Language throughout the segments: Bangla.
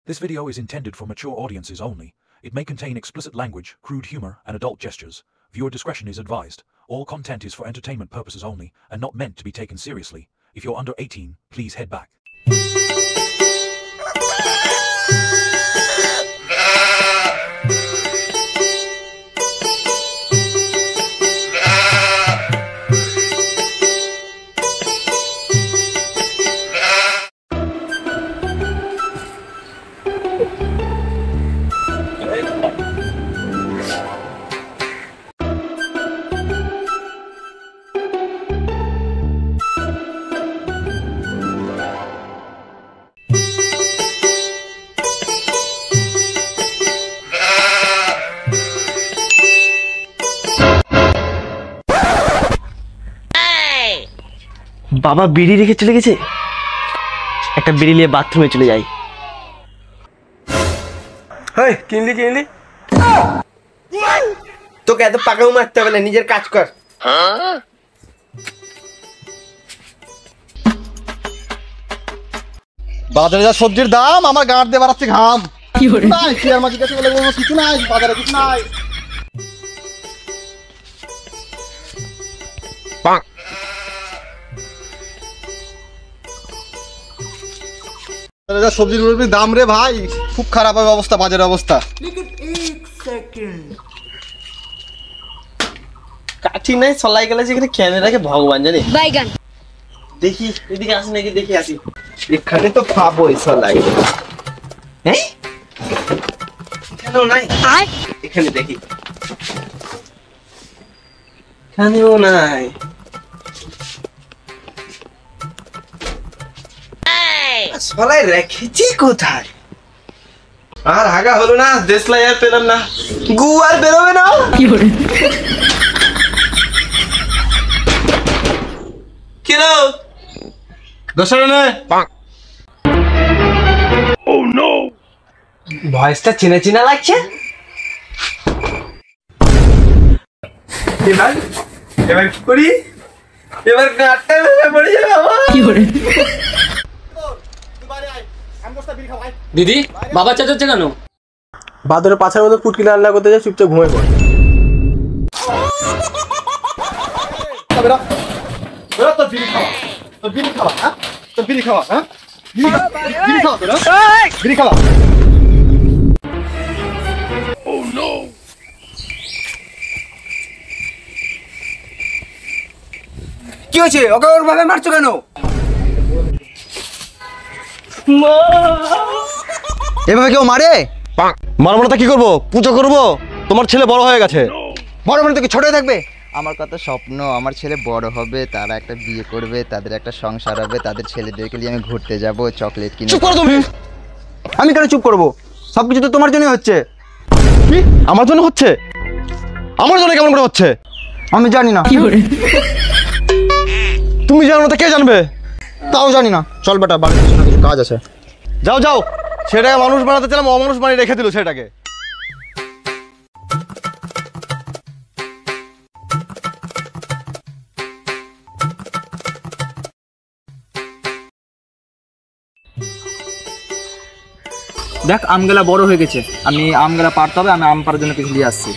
This video is intended for mature audiences only. It may contain explicit language, crude humor, and adult gestures. Viewer discretion is advised. All content is for entertainment purposes only and not meant to be taken seriously. If you're under 18, please head back. বাবা বিড়ি রেখে চলে গেছে, একটা বিড়ি নিয়ে বাথরুমে চলে যাই। হেই কিনলি তোকে এত পাকাও মারতে হবে না, নিজের কাজ কর। বাজারে যা সবজির দাম আমার গাঁট দিয়ে বাড়াচ্ছে ঘাম। নাই শেয়ার মাঝে কাছে বলে বলবো কিছু নাই, বাজারে কিছু নাই। সবজির দাম রে ভাই খুব খারাপ হবে অবস্থা, বাজারের অবস্থা। কাঠি নাই চলাই গেলে যেখানে খেয়ে রাখে ভগবান জানে। দেখি এদিকে আসি নাকি, দেখি আসি। এখানে তো পাবোই চলাই। হ্যাঁ এখানেও নাই, এখানে দেখি, এখানেও নাই। চলাই রেখেছি কোথায়? আর হাগা হলো না, দেশলাই আর পেলাম না, গু আর বেরোবে না। কি করে কিলো ভয়েসটা চেনা চেনা লাগছে। এবার কি করি? এবার গাঁটটা ভেঙে পড়ে যাবে আমার। কি করে? দিদি বাবা চাচাচ্ছে কেন? বাদরে পাছার মতো ফুটকি রান্না করতে যায়, চুপচাপ ঘুমিয়ে পড়ে। কি হয়েছে? ওকে ওর ভাবে মারছো কেন? এভাবে কেউ মারে? মারবো না তো কি করবো? পুজো করবো? তোমার ছেলে বড় হয়ে গেছে। বড় মানে তো কি ছোটই থাকবে? আমার কত স্বপ্ন, আমার ছেলে বড় হবে, তারা একটা বিয়ে করবে, তাদের একটা সংসার হবে, তাদের ছেলেদেরকে নিয়ে আমি ঘুরতে যাব, চকলেট কিনে। চুপ করো তুমি। আমি কেন চুপ করবো? সবকিছু তো তোমার জন্যই হচ্ছে। কি আমার জন্য হচ্ছে? আমার জন্য কেমন করে হচ্ছে? আমি জানি না। তুমি জানো না তো কে জানবে? তাও জানি না। চল বেটা, বাড়ির পিছনে কিছু কাজ আছে। যাও যাও, সেটাকে মানুষ বানাতে চাইলাম, অমানুষ বানিয়ে রেখে দিল সেটাকে। দেখ আমগুলা বড় হয়ে গেছে, আমি আমগুলা পারতে হবে, আমি আম পাড়ার জন্য কিছু নিয়ে আসছি।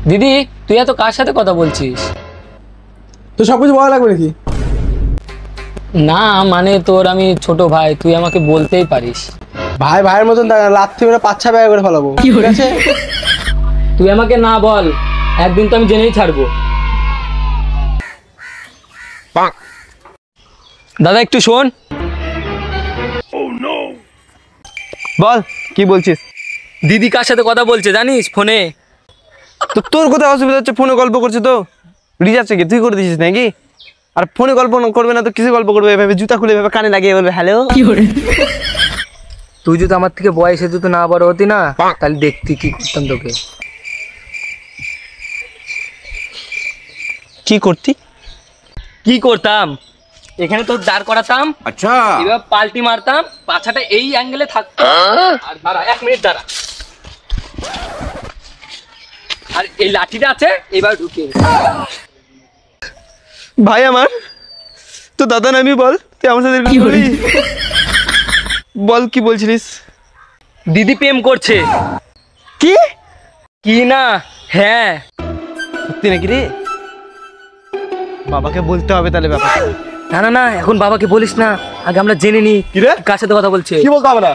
দিদি তুই এত কার সাথে কথা বলছিস? তো সবকিছু বলা লাগবে নাকি? না মানে তোর আমি ছোট ভাই, তুই আমাকে বলতেই পারিস। ভাই ভাইয়ের মতন লাথি মেরে পাচ্ছা ব্যয় করে ফেলাবো। ঠিক আছে তুই আমাকে না বল, একদিন তো আমি জেনেই ছাড়বো। দাদা একটু শোন। বল কি বলছিস? দিদি কার সাথে কথা বলছে জানিস ফোনে? তো তোর কোথায় অসুবিধা হচ্ছে? ফোনে গল্প করছে তো, রিচার্জ কি তুই করে দিছিস নাকি? আর ফোনে গল্প করবে না তো কিছু গল্প করবে? এভাবে জুতা খুলে এভাবে কানে লাগিয়ে বলবে হ্যালো। তুই যদি আমার থেকে বয়সে যদি না বড় হতি না, তাহলে দেখতি কি করতাম তোকে। কি করতি? কি করতাম? এখানে তো দাঁড় করাতাম, আচ্ছা এবার পাল্টি মারতাম, পাছাটা এই অ্যাঙ্গেলে থাকতো। আর দাঁড়া 1 মিনিট দাঁড়া, আর এই লাঠিটা আছে, এবার ঢুকে। ভাই আমার তো দাদা নামি বল, তুই আমার সাথে কি করবি? বল কি বলছিলিস? দিদি প্রেম করছে। কি কি না? হ্যাঁ সত্যি নাকি রে? বাবাকে বলতে হবে তাহলে ব্যাপার। না না না, এখন বাবাকে বলিস না, আগে আমরা জেনে নি কি রে? কার সাথে কথা বলছে। কি বলতে হবে না?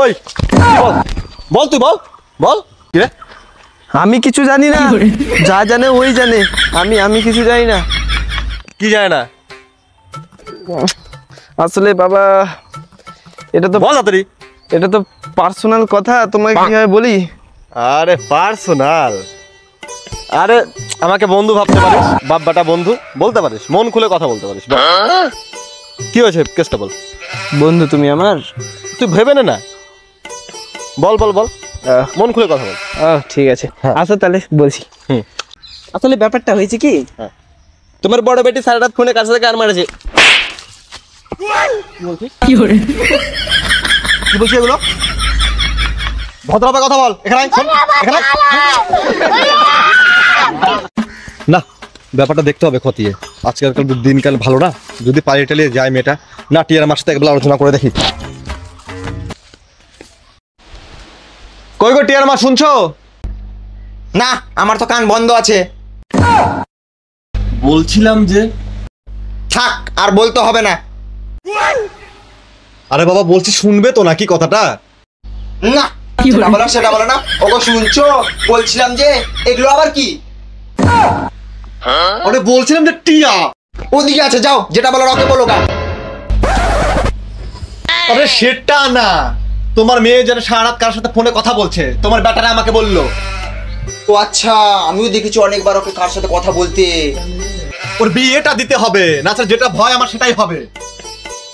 ওই বল বল, তুই বল বল কি রে? আমি কিছু জানি না, যা জানে ওই জানে, আমি কিছু জানি না। কি জানে না? আসলে বাবা এটা তো বল তাড়াতাড়ি। এটা তো পার্সোনাল কথা, তোমাকে কিভাবে বলি? আরে পার্সোনাল? আরে আমাকে বন্ধু ভাবতে পারিস, বাপ্পাটা বন্ধু বলতে পারিস, মন খুলে কথা বলতে পারিস। বল। কি হয়েছে, কেসটা বল। বন্ধু তুমি আমার? তুই ভেবে নে না, বল বল বল, মন খুলে কথা বল। ঠিক আছে, আচ্ছা তাহলে বলছি। আসলে ব্যাপারটা হয়েছে কি, তোমার বড় বেটি সারা রাত ফোনে কার সাথে কার মারেছে। কি বলছিস এগুলো? ভদ্রভাবে কথা বল। এখানে আয়, শোন, এখানে আয়। না, ব্যাপারটা দেখতে হবে খতিয়ে। আজকালকার দিনকাল ভালো না, যদি পালিয়ে টালিয়ে যায় মেয়েটা, না টিয়ার আমার সাথে একবার আলোচনা করে দেখি। কই গো টিয়ার মা, শুনছো? না, আমার তো কান বন্ধ আছে। বলছিলাম যে থাক, আর বলতে হবে না। আরে বাবা বলছি, শুনবে তো নাকি কথাটা? না, যেটা বলো সেটা বলো না। ওগো শুনছো? বলছিলাম যে এগুলো আবার কি? আরে বলছিলাম যে টিয়া ওদিকে আছে, যাও, যেটা বলো ওকে বলো গা। আরে সেটা না, তোমার মেয়ে যেন সারা রাত কার সাথে ফোনে কথা বলছে, তোমার ব্যাটারা আমাকে বললো। ও আচ্ছা, আমিও দেখেছি অনেকবার ওকে কার সাথে কথা বলতে। ওর বিয়েটা দিতে হবে, না স্যার যেটা ভয় আমার সেটাই হবে।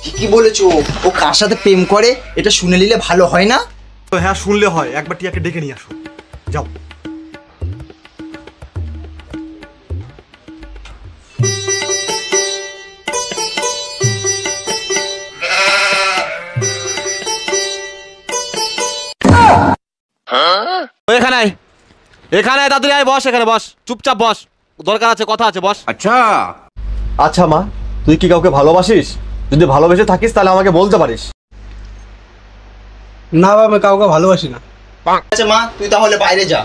ঠিকই বলেছো, ও কার সাথে প্রেম করে এটা শুনে নিলে ভালো হয় না? তো হ্যাঁ, শুনলে হয়, একবার টিয়াকে ডেকে নিয়ে আসো, যাও। এখানে আয়, এখানে আয়, তাড়াতাড়ি আয়, বস এখানে, বস, চুপচাপ বস, দরকার আছে, কথা আছে, বস। আচ্ছা আচ্ছা মা, তুই কি কাউকে ভালোবাসিস? যদি ভালোবেসে থাকিস তাহলে আমাকে বলতে পারিস। না বাবা, আমি কাউকে ভালোবাসি না। আচ্ছা মা, তুই তাহলে বাইরে যা।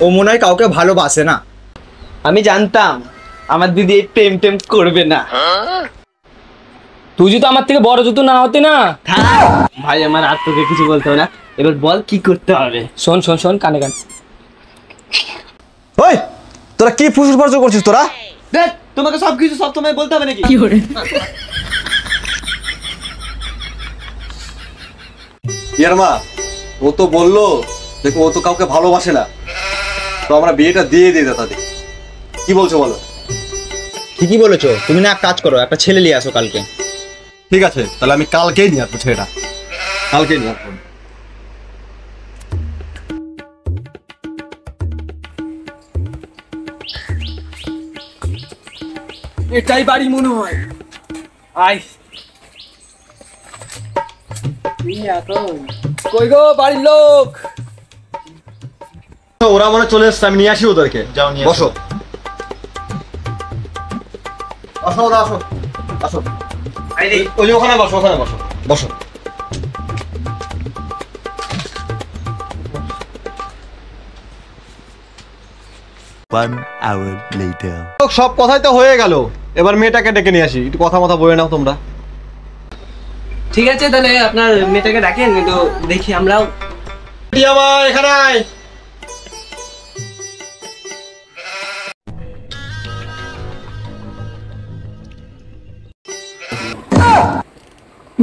ও মনে হয় কাউকে ভালোবাসে না। আমি জানতাম আমার দিদি এই প্রেম টেম করবে না। তুই যদি আমার থেকে বড় জুতো না হতে না। ভাই আমার আর তোকে কিছু বলতে হবে না, এবার বল কি করতে হবে। শোন শোন শোন, কানে কান। ওই তোরা কি ফুসুর ফাসুর করছিস তোরা? দেখ, তোমাকে সবকিছু সব সময় বলতে হবে নাকি? ইয়ার মা, ও তো বললো, দেখো ও তো কাউকে ভালোবাসে না, তো আমরা বিয়েটা দিয়ে দিই তাদের। কি বলছো বলো? ঠিকই বলেছো, তুমি না এক কাজ করো, একটা ছেলে নিয়ে আসো কালকে। ঠিক আছে, তাহলে আমি কালকেই নিয়ে আসবো ছেলেটা, কালকেই নিয়ে আসবো। এটাই বাড়ি মনে হয়। আয় কই গো বাড়ির লোক? ওরা মনে চলে এসছে, আমি নিয়ে আসি ওদেরকে। যাও, নিয়ে বসো, আসো ওরা, আসো আসো, ওই যে ওখানে বসো, ওখানে বসো, বসো। সব কথাই তো হয়ে গেল, এবার মেয়েটাকে ডেকে নিয়ে আসি, একটু কথা মতো বলে নাও তোমরা। ঠিক আছে, তাহলে আপনার মেয়েটাকে ডাকেন, তো দেখি আমরাও। টিয়া মা, এখানে আয়।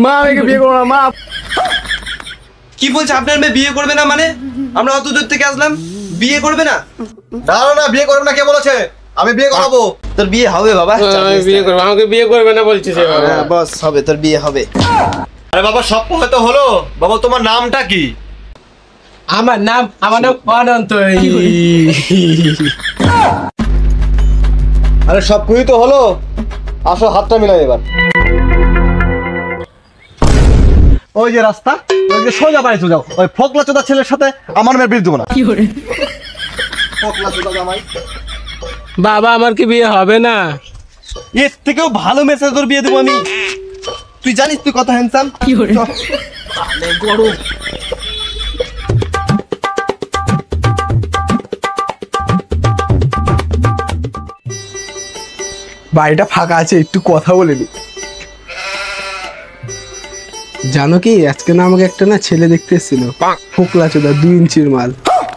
মা আমাকে বিয়ে করো না মা। কি বলছে আপনার মেয়ে বিয়ে করবে না? মানে আমরা অত দূর থেকে আসলাম, বিয়ে করবে না? না না না, বিয়ে করবে না কে বলেছে? আমি বিয়ে করাবো। তোর বিয়ে হবে বাবা, বিয়ে করবে, আমাকে বিয়ে করবে না বলছিস? বস হবে, তোর বিয়ে হবে। আরে বাবা, সব হয়তো হলো। বাবা তোমার নামটা কি? আমার নাম অনন্ত। আরে সব কিছুই তো হলো, আসো হাতটা মিলাই এবার। ওই যে রাস্তা, ওই যে সোজা বাড়ি চলে যাও, ওই ফকলা চোদা ছেলের সাথে আমার মেয়ের বিয়ে দেবো না। ফকলা চোদা জামাই। বাবা আমার কি বিয়ে হবে না? এর থেকেও ভালো মেসেজ তোর বিয়ে দেবো আমি। তুই জানিস তুই কত হ্যান্ডসাম। গরম বাড়িটা ফাঁকা আছে, একটু কথা বলে নি। জানো কি আজকে না আমাকে একটা না ছেলে দেখতে এসেছিল, ফোকলা চোদা 2 ইঞ্চির মাল।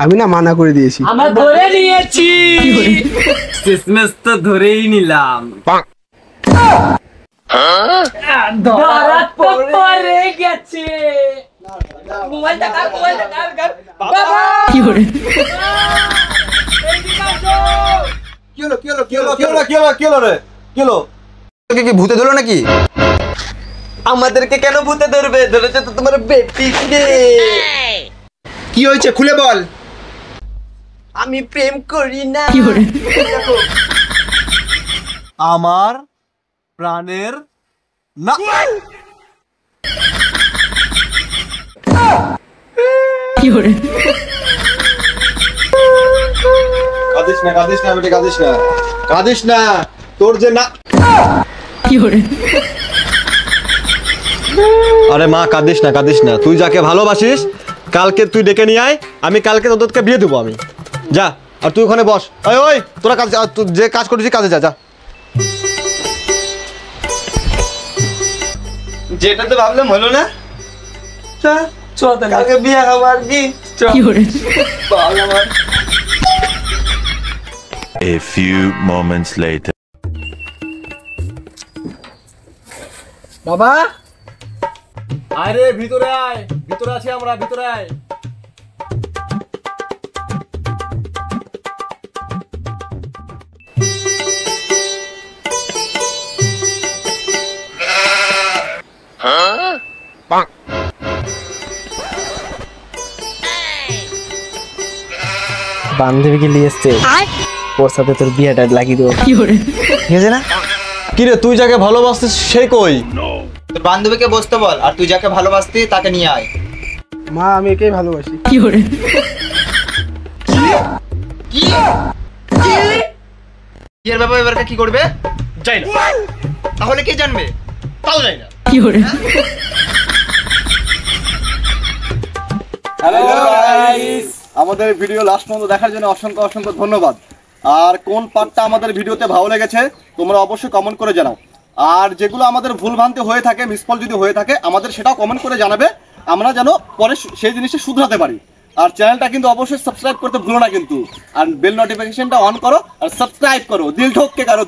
আমি না মানা করে দিয়েছি। আমরা ধরে নিয়েছি, শেষমেশ তো ধরেই নিলাম। ধরা তো পড়ে গেছে। মোবাইলটা কার, মোবাইলটা কার? বাবা কি করে? কি হলো? তোকে কি ভূতে ধরলো নাকি? আমাদেরকে কেন ভূতে ধরবে? ধরেছে তো তোমার বেটি রে। কি হয়েছে খুলে বল। আমি প্রেম করি না। আমার প্রাণের না। কাঁদিস না তোর যে না। আরে মা কাঁদিস না, তুই যাকে ভালোবাসিস কালকে তুই ডেকে নিয়ে আয়, আমি কালকে তোদেরকে বিয়ে দেবো আমি। যা, আর তুই ওখানে বস। ওই তোরা কাজ, যে কাজ করেছিস কাজে যা যা। যেটা তো ভাবলাম হলো না, কালকে বিয়ে খাবো আর কি। বল আমার। A few moments later. বাবা আরে ভিতরে আয়, ভিতরে আছি আমরা, ভিতরে আয়। বান্ধবীকে নিয়ে এসছে, ওর সাথে তোর বিয়েটা লাগিয়ে দেবো। ঠিক আছে না? কিরে তুই যাকে ভালোবাসতিস সে কই? তোর বান্ধবীকে বসতে বল, আর তুই যাকে ভালোবাসতি তাকে নিয়ে আয়। মা আমি একেই ভালোবাসি। বিয়ের ব্যাপারে এবারকে কি করবে? যাই না। তাহলে কে জানবে? তাও যাই না। হ্যালো গাইস, আমাদের ভিডিও লাস্ট পর্যন্ত দেখার জন্য অসংখ্য অসংখ্য ধন্যবাদ। আর কোন পার্টটা আমাদের ভিডিওতে ভালো লেগেছে তোমরা অবশ্যই কমেন্ট করে জানাও। আর যেগুলো আমাদের ভুলভ্রান্তি হয়ে থাকে, মিসফল যদি হয়ে থাকে, আমাদের সেটাও কমেন্ট করে জানাবে, আমরা যেন পরে সেই জিনিসটা শুধরাতে পারি। আর চ্যানেলটা কিন্তু অবশ্যই সাবস্ক্রাইব করতে ভুলো না কিন্তু, আর বেল নোটিফিকেশনটা অন করো আর সাবস্ক্রাইব করো, দিল ঠোককে করো।